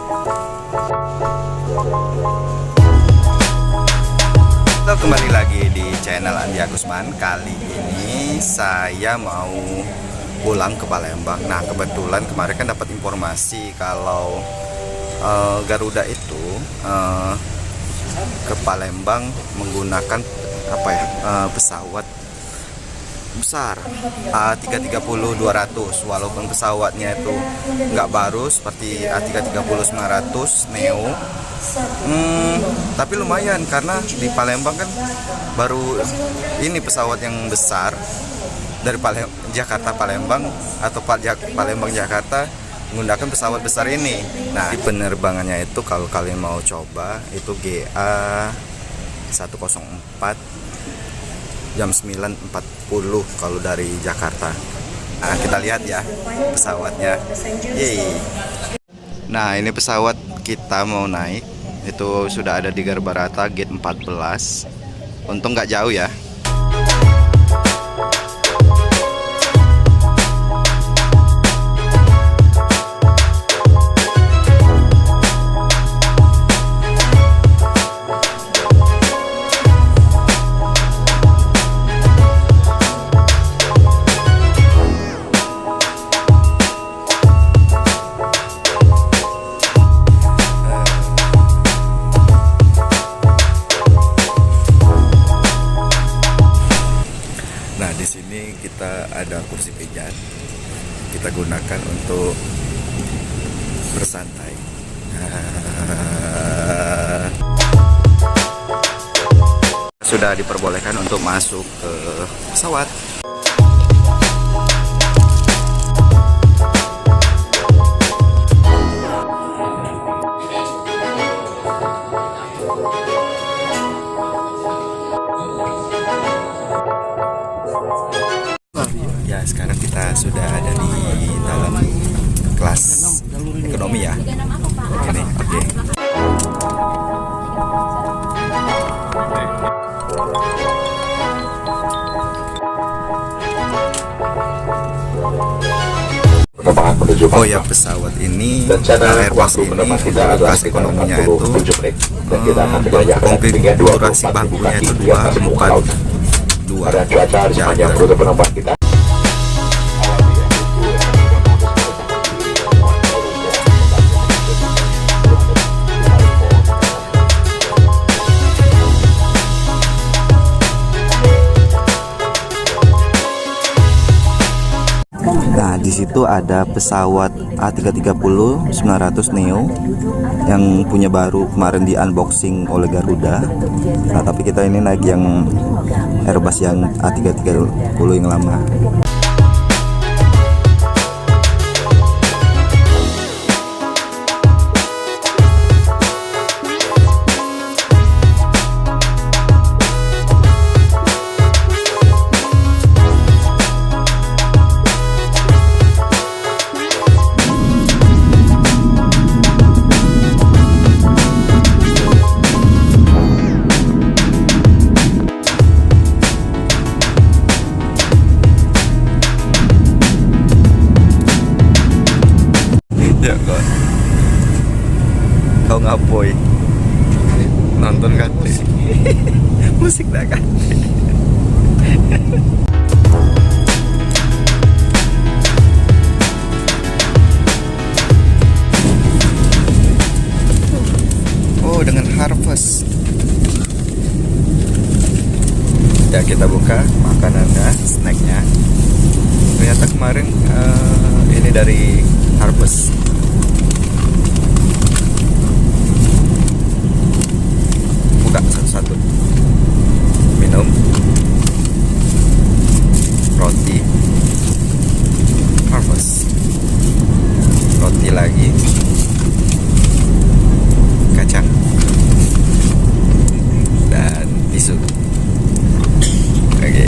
Halo, kembali lagi di channel Andi Agusman. Kali ini saya mau pulang ke Palembang. Nah, kebetulan kemarin kan dapat informasi kalau Garuda itu ke Palembang menggunakan pesawat besar A330-200. Walaupun pesawatnya itu nggak baru seperti A330-900 Neo, tapi lumayan karena di Palembang kan baru ini pesawat yang besar dari Jakarta Palembang atau Palembang Jakarta menggunakan pesawat besar ini. Nah, di penerbangannya itu kalau kalian mau coba itu GA 104 jam 9.40 kalau dari Jakarta. Nah, kita lihat ya pesawatnya. Yeay. Nah, ini pesawat kita mau naik. Itu sudah ada di Garbarata gate 14. Untung nggak jauh ya. Nah, di sini kita ada kursi pijat. Kita gunakan untuk bersantai. Sudah diperbolehkan untuk masuk ke pesawat. Ya, sekarang kita sudah ada di dalam kelas ekonomi ya. Ini, oke. Oh ya, pesawat ini Airbus ini kelas ekonominya itu konfigurasi bangkunya itu 242 jam. Nah, di situ ada pesawat A330-900 Neo yang punya baru kemarin di unboxing oleh Garuda. Nah, tapi kita ini naik yang Airbus yang A330 yang lama. Ya, kau ngapoy nonton kan musik dah kan. Oh, dengan Harvest ya. Kita buka makanannya, snacknya. Ternyata kemarin ini dari Harvest. Buka satu-satu. Minum, roti Harvest, roti lagi, kacang, dan tisu. Oke.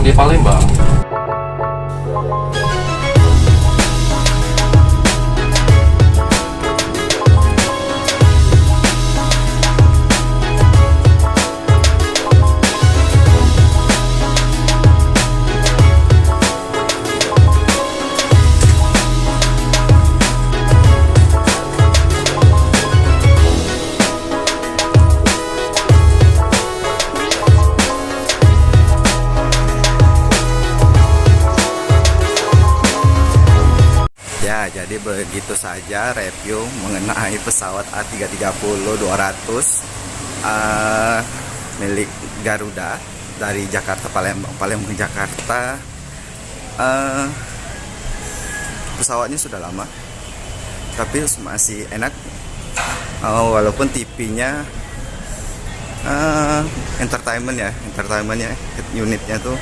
di Palembang. Ya, jadi begitu saja review mengenai pesawat A330-200 milik Garuda dari Jakarta Palembang Jakarta. Pesawatnya sudah lama, tapi masih enak, walaupun TV-nya entertainmentnya unitnya tuh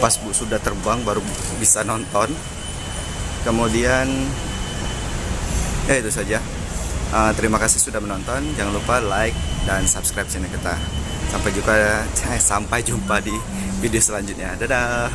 pas sudah terbang baru bisa nonton. Kemudian itu saja. Terima kasih sudah menonton. Jangan lupa like dan subscribe channel kita. Sampai jumpa di video selanjutnya. Dadah.